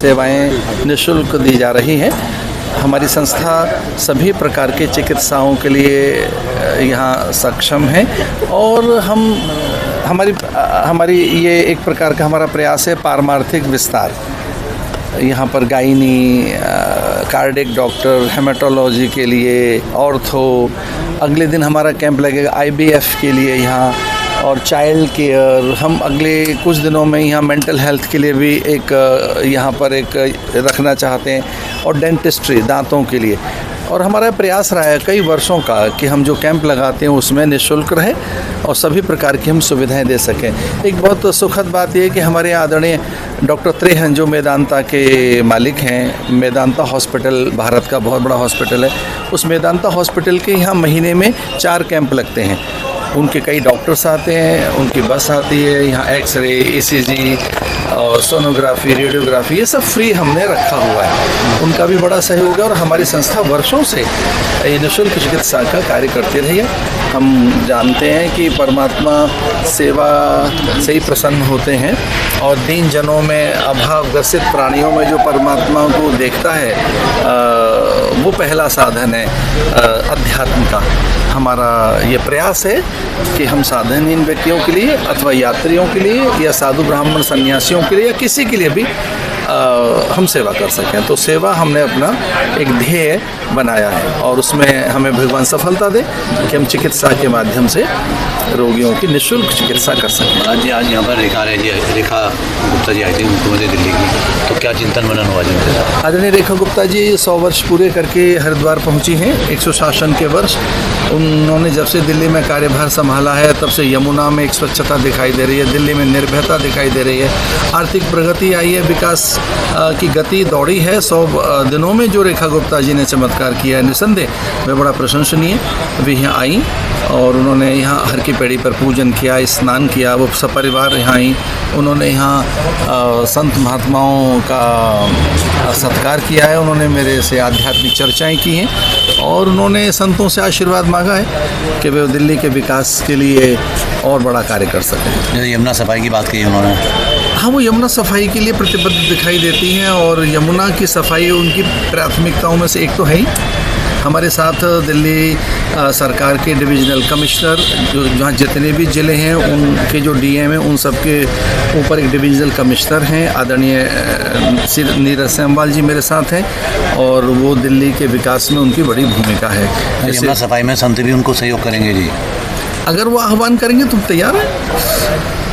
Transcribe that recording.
सेवाएं निःशुल्क दी जा रही हैं। हमारी संस्था सभी प्रकार के चिकित्साओं के लिए यहाँ सक्षम है और हमारी ये एक प्रकार का हमारा प्रयास है पारमार्थिक विस्तार। यहाँ पर गायनी, कार्डिक डॉक्टर, हेमेटोलॉजी के लिए, ऑर्थो, अगले दिन हमारा कैंप लगेगा IVF के लिए यहाँ, और चाइल्ड केयर। हम अगले कुछ दिनों में यहाँ मेंटल हेल्थ के लिए भी एक यहाँ पर एक रखना चाहते हैं, और डेंटिस्ट्री, दांतों के लिए। और हमारा प्रयास रहा है कई वर्षों का कि हम जो कैंप लगाते हैं उसमें निःशुल्क रहे और सभी प्रकार की हम सुविधाएं दे सकें। एक बहुत सुखद बात यह है कि हमारे आदरणीय डॉक्टर त्रेहन जो मेदांता के मालिक हैं, मेदांता हॉस्पिटल भारत का बहुत बड़ा हॉस्पिटल है, उस मेदांता हॉस्पिटल के यहाँ महीने में 4 कैंप लगते हैं। उनके कई डॉक्टर्स आते हैं, उनकी बस आती है, यहाँ एक्सरे, ECG और सोनोग्राफी, रेडियोग्राफी, ये सब फ्री हमने रखा हुआ है। उनका भी बड़ा सहयोग है और हमारी संस्था वर्षों से ये निःशुल्क चिकित्सा का कार्य करती रही है। हम जानते हैं कि परमात्मा सेवा से ही प्रसन्न होते हैं और दीन जनों में, अभावग्रसित प्राणियों में जो परमात्मा को देखता है वो पहला साधन है अध्यात्म का। हमारा ये प्रयास है कि हम साधनहीन व्यक्तियों के लिए अथवा यात्रियों के लिए या साधु ब्राह्मण सन्यासियों के लिए या किसी के लिए भी हम सेवा कर सकें। तो सेवा हमने अपना एक ध्येय बनाया है और उसमें हमें भगवान सफलता दे कि हम चिकित्सा के माध्यम से रोगियों की निःशुल्क चिकित्सा कर सकें। आज यहाँ पर रेखा गुप्ता जी आई थी, मुख्यमंत्री दिल्ली की, तो क्या चिंतन मनन हुआ जिनके? आदरणीय रेखा गुप्ता जी 100 वर्ष पूरे करके हरिद्वार पहुँची हैं, 100 सुशासन के वर्ष। उन्होंने जब से दिल्ली में कार्यभार संभाला है तब से यमुना में एक स्वच्छता दिखाई दे रही है, दिल्ली में निर्भयता दिखाई दे रही है, आर्थिक प्रगति आई है, विकास की गति दौड़ी है। 100 दिनों में जो रेखा गुप्ता जी ने चमत्कार किया है, निसंदेह वह बड़ा प्रशंसनीय। वे यहाँ आई और उन्होंने यहाँ हर की पेड़ी पर पूजन किया, स्नान किया, वो सपरिवार यहाँ आई। उन्होंने यहाँ संत महात्माओं का सत्कार किया है, उन्होंने मेरे से आध्यात्मिक चर्चाएं की हैं और उन्होंने संतों से आशीर्वाद मांगा है कि वे दिल्ली के विकास के लिए और बड़ा कार्य कर सकें। यमुना सफाई की बात की उन्होंने। हाँ, वो यमुना सफाई के लिए प्रतिबद्ध दिखाई देती हैं और यमुना की सफाई उनकी प्राथमिकताओं में से एक तो है ही। हमारे साथ दिल्ली सरकार के डिविजनल कमिश्नर, जो जहाँ जितने भी ज़िले हैं उनके जो DM हैं, उन सब के ऊपर एक डिविजनल कमिश्नर हैं, आदरणीय नीरज सेमवाल जी मेरे साथ हैं और वो दिल्ली के विकास में उनकी बड़ी भूमिका है। यमुना सफाई में संत भी उनको सहयोग करेंगे जी? अगर वो आह्वान करेंगे तो तैयार है।